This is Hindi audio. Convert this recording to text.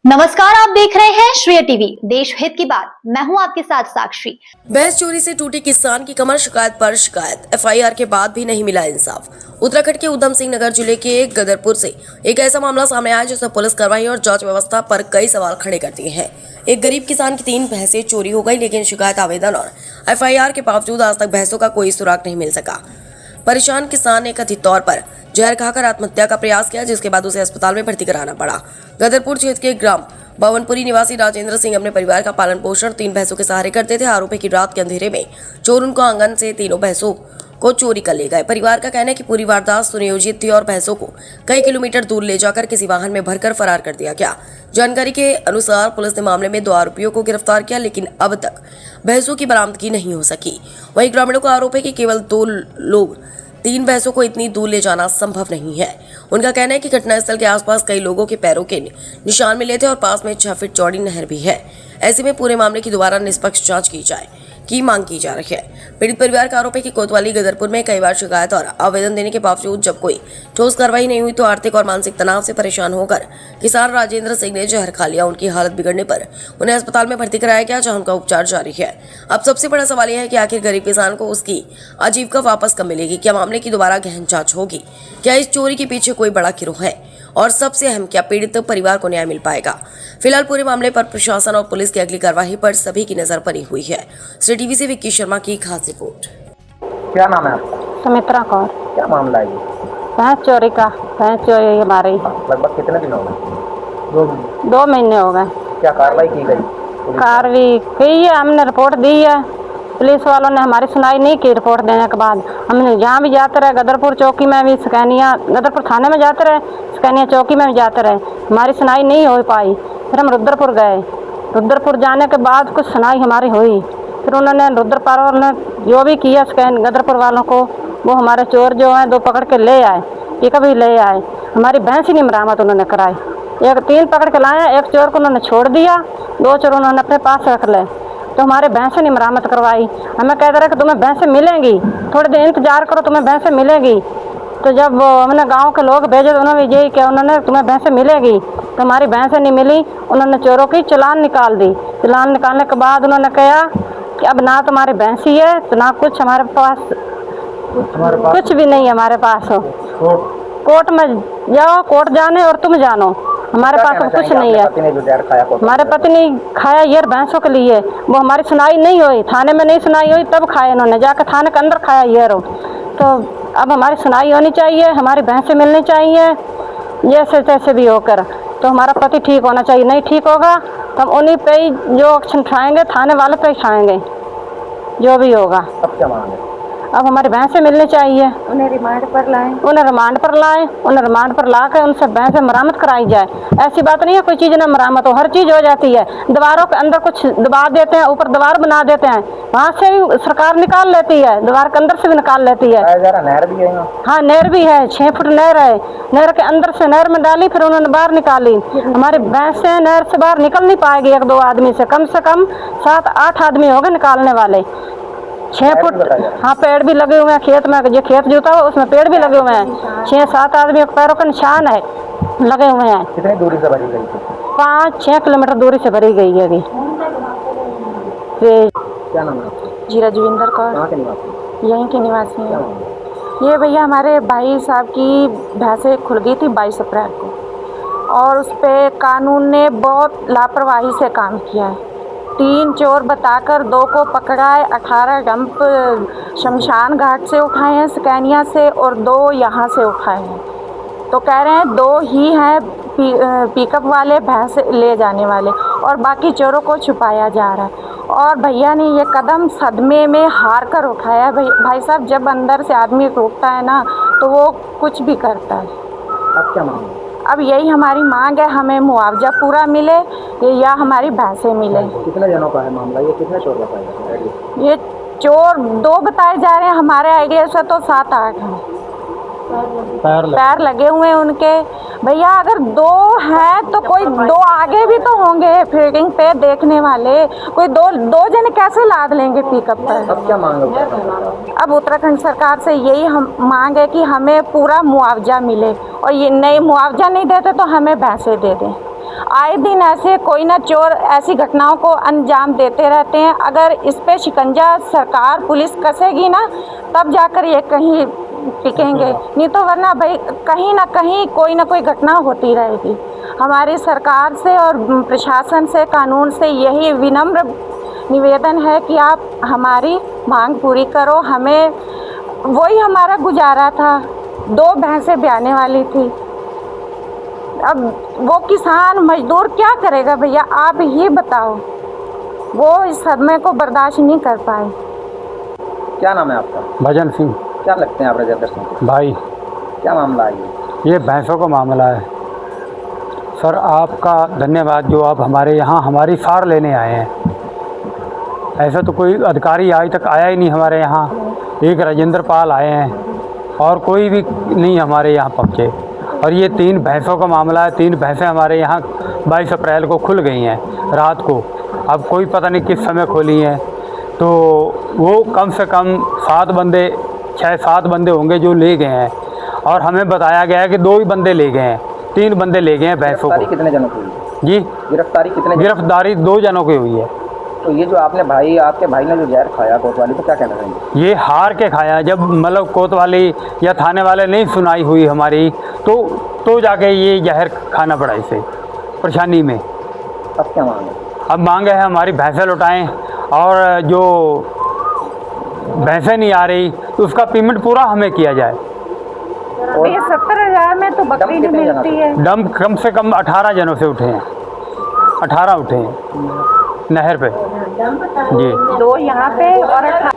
नमस्कार, आप देख रहे हैं श्रेय टीवी, देश हित की बात। मैं हूं आपके साथ साक्षी। भैंस चोरी से टूटी किसान की कमर, शिकायत पर शिकायत, एफआईआर के बाद भी नहीं मिला इंसाफ। उत्तराखंड के उधम सिंह नगर जिले के गदरपुर से एक ऐसा मामला सामने आया जिसमें पुलिस कार्रवाई और जांच व्यवस्था पर कई सवाल खड़े कर दिए हैं। एक गरीब किसान की 3 भैंसें चोरी हो गई, लेकिन शिकायत आवेदन और एफआईआर के बावजूद आज तक भैंसों का कोई सुराग नहीं मिल सका। परेशान किसान ने कथित तौर पर जहर खाकर आत्महत्या का प्रयास किया, जिसके बाद उसे अस्पताल में भर्ती कराना पड़ा। गदरपुर क्षेत्र के ग्राम भवनपुरी निवासी राजेंद्र सिंह अपने परिवार का पालन पोषण 3 भैंसों के सहारे करते थे। आरोपी की रात के अंधेरे में चोर उनको आंगन से 3 भैंसों को चोरी कर ले गए। परिवार का कहना है कि पूरी वारदात सुनियोजित थी और भैंसों को कई किलोमीटर दूर ले जाकर किसी वाहन में भरकर फरार कर दिया गया। जानकारी के अनुसार पुलिस ने मामले में 2 आरोपियों को गिरफ्तार किया, लेकिन अब तक भैंसों की बरामदगी नहीं हो सकी। वहीं ग्रामीणों का आरोप है कि केवल 2 लोग 3 भैंसों को इतनी दूर ले जाना संभव नहीं है। उनका कहना है कि घटनास्थल के आसपास कई लोगों के पैरों के निशान मिले थे और पास में 6 फीट चौड़ी नहर भी है। ऐसे में पूरे मामले की दोबारा निष्पक्ष जांच की जाए की मांग की जा रही है। पीड़ित परिवार का आरोप है कि कोतवाली गदरपुर में कई बार शिकायत और आवेदन देने के बावजूद जब कोई ठोस कार्रवाई नहीं हुई तो आर्थिक और मानसिक तनाव से परेशान होकर किसान राजेंद्र सिंह ने जहर खा लिया। उनकी हालत बिगड़ने पर उन्हें अस्पताल में भर्ती कराया गया, जहां उनका उपचार जारी है। अब सबसे बड़ा सवाल यह है कि आखिर गरीब किसान को उसकी आजीविका वापस कब मिलेगी? क्या मामले की दोबारा गहन जांच होगी? क्या इस चोरी के पीछे कोई बड़ा गिरोह है? और सबसे अहम, क्या पीड़ित परिवार को न्याय मिल पाएगा? फिलहाल पूरे मामले पर प्रशासन और पुलिस की अगली कार्रवाई पर सभी की नजर बनी हुई है। श्रेय टीवी से विक्की शर्मा की खास रिपोर्ट। क्या नाम है आपका? सुमित्रा कौर। क्या मामला है ये? भैंस चोरी का। भैंस चोरी हमारी लगभग कितने दिन हो गए? 2 महीने हो गए। क्या कार्रवाई की गई? कार्रवाई की है, हमने रिपोर्ट दी है। पुलिस वालों ने हमारी सुनाई नहीं की। रिपोर्ट देने के बाद हमने जहाँ भी जाते रहे, गदरपुर चौकी में भी, स्कैनिया गदरपुर थाने में जाते रहे, स्कैनिया चौकी में भी जाते रहे, हमारी सुनाई नहीं हो पाई। फिर हम रुद्रपुर गए। रुद्रपुर जाने के बाद कुछ सुनाई हमारी हुई। फिर उन्होंने रुद्रपुर ने जो भी किया स्कैन गदरपुर वालों को, वो हमारे चोर जो हैं 2 पकड़ के ले आए, पिकअप भी ले आए। हमारी भैंस ही नहीं बरामद उन्होंने कराई। 3 पकड़ के लाए, 1 चोर को उन्होंने छोड़ दिया, 2 चोर उन्होंने अपने पास रख ले। तो हमारे भैंसें नहीं बरामद करवाई। हमें कहते रहे कि तुम्हें भैंसें मिलेंगी, थोड़े दिन इंतजार करो, तुम्हें भैंसें मिलेगी। तो जब हमने गांव के लोग भेजे तो उन्होंने यही किया, उन्होंने तुम्हें भैंसें मिलेगी, तो हमारी भैंसें नहीं मिली। उन्होंने चोरों की चालान निकाल दी। चालान निकालने के बाद उन्होंने कहा कि अब ना तुम्हारी भैंसी है तो ना कुछ हमारे पास कुछ भी नहीं है हमारे पास। कोर्ट में जाओ, कोर्ट जाने और तुम जानो, हमारे पास तो कुछ नहीं है। हमारे पति ने खाया ये भैंसों के लिए, वो हमारी सुनाई नहीं हुई, थाने में नहीं सुनाई हुई, तब खाया इन्होंने, जाकर थाने के अंदर खाया ये रो। तो अब हमारी सुनाई होनी चाहिए, हमारी भैंसें मिलनी चाहिए, जैसे तैसे भी होकर। तो हमारा पति ठीक होना चाहिए। नहीं ठीक होगा तो हम उन्हीं पे ही जो एक्शन उठाएंगे, थाने वाले पे ही उठाएंगे, जो भी होगा। अब क्या मांग है? अब हमारी भैंसें मिलनी चाहिए। उन्हें रिमांड पर लाएं। उन्हें रिमांड पर ला कर उनसे भैंसें मरामत कराई जाए। ऐसी बात नहीं है कोई चीज़ ना मरामत हो, हर चीज़ हो जाती है। दीवारों के अंदर कुछ दबा देते हैं, ऊपर दीवार बना देते हैं, वहाँ से भी सरकार निकाल लेती है, दीवार के अंदर से भी निकाल लेती है। नहर भी है? हाँ, नहर भी है, 6 फुट नहर है। नहर के अंदर से नहर में डाली, फिर उन्होंने बाहर निकाली। हमारी भैंसें नहर से बाहर निकल नहीं पाएगी 1-2 आदमी से कम 7-8 आदमी हो गए निकालने वाले। 6 फुट। हाँ, पेड़ भी लगे हुए हैं खेत में, जो खेत जोता हुआ उसमें पेड़ भी लगे हुए हैं। 6-7 आदमी के पैरों का निशान है, लगे हुए हैं। कितनी दूरी से भरी गई थी? 5-6 किलोमीटर दूरी से भरी गई है अभी। क्या नाम है आपका? जी राजविंदर कौर। कहाँ के निवासी? यहीं के निवासी हैं। ये भैया हमारे भाई साहब की भैंसें खुल गई थी 22 अप्रैल को, और उस पर कानून ने बहुत लापरवाही से काम किया है। 3 चोर बताकर 2 को पकड़ाए, 18 डंप शमशान घाट से उठाए हैं स्कैनिया से, और 2 यहाँ से उठाए हैं। तो कह रहे हैं 2 ही हैं पिकअप वाले भैंस ले जाने वाले, और बाकी चोरों को छुपाया जा रहा है। और भैया ने ये कदम सदमे में हार कर उठाया। भाई साहब, जब अंदर से आदमी टूटता है ना तो वो कुछ भी करता है। अब क्या मांग है? अब यही हमारी मांग है, हमें मुआवजा पूरा मिले या हमारी भैंसें मिले। कितने जनों का है मामला? ये कितने चोर बताए जा रहे हैं? ये चोर 2 बताए जा रहे हैं, हमारे आइडिया से तो 7-8 हैं। पैर लगे हुए हैं उनके। भैया अगर दो हैं तो कोई दो आगे भी तो होंगे फील्डिंग पे देखने वाले, कोई दो जने कैसे लाद लेंगे पिकअप पर। अब क्या मांग है? अब उत्तराखंड सरकार से यही हम मांग है कि हमें पूरा मुआवजा मिले, और ये नहीं मुआवजा नहीं देते तो हमें भैंसे दे दें। आए दिन ऐसे कोई ना चोर ऐसी घटनाओं को अंजाम देते रहते हैं। अगर इस पे शिकंजा सरकार पुलिस कसेगी ना, तब जाकर ये कहीं टिकेंगे, नहीं तो वरना भाई कहीं ना कहीं कोई ना कोई घटना होती रहेगी। हमारी सरकार से और प्रशासन से, कानून से यही विनम्र निवेदन है कि आप हमारी मांग पूरी करो। हमें वही हमारा गुजारा था, 2 भैंसें ब्याने वाली थी। अब वो किसान मजदूर क्या करेगा भैया, आप ही बताओ। वो इस सदमे को बर्दाश्त नहीं कर पाए। क्या नाम है आपका? भजन सिंह। क्या लगते हैं आप रजत सिंह? भाई क्या मामला है ये भैंसों का मामला है। सर आपका धन्यवाद जो आप हमारे यहाँ हमारी सार लेने आए हैं। ऐसा तो कोई अधिकारी आज तक आया ही नहीं हमारे यहाँ। एक राजेंद्र पाल आए हैं और कोई भी नहीं हमारे यहाँ पहुँचे। और ये 3 भैंसों का मामला है। 3 भैंसें हमारे यहाँ 22 अप्रैल को खुल गई हैं रात को। अब कोई पता नहीं किस समय खोली हैं। तो वो कम से कम 7 बंदे 6-7 बंदे होंगे जो ले गए हैं, और हमें बताया गया है कि 2 ही बंदे ले गए हैं, 3 बंदे ले गए हैं भैंसों को। कितने जनों की हुई? जी गिरफ्तारी कितने? गिरफ्तारी 2 जनों की हुई है। तो ये जो आपके भाई ने जो जहर खाया कोतवाली, तो क्या कहना चाहेंगे? ये हार के खाया। जब मतलब कोतवाली या थाने वाले नहीं सुनाई हुई हमारी, तो जाके ये जहर खाना पड़ा इसे परेशानी में। अब क्या मांग है? अब मांगे है हमारी भैंसें लौटाएं, और जो भैंसें नहीं आ रही तो उसका पेमेंट पूरा हमें किया जाए। और ये 70,000 में तो बकरी नहीं मिलती है। दम कम से कम 18 जनों से उठे हैं, 18 उठे हैं नहर पे जी। 2 यहाँ पे और 18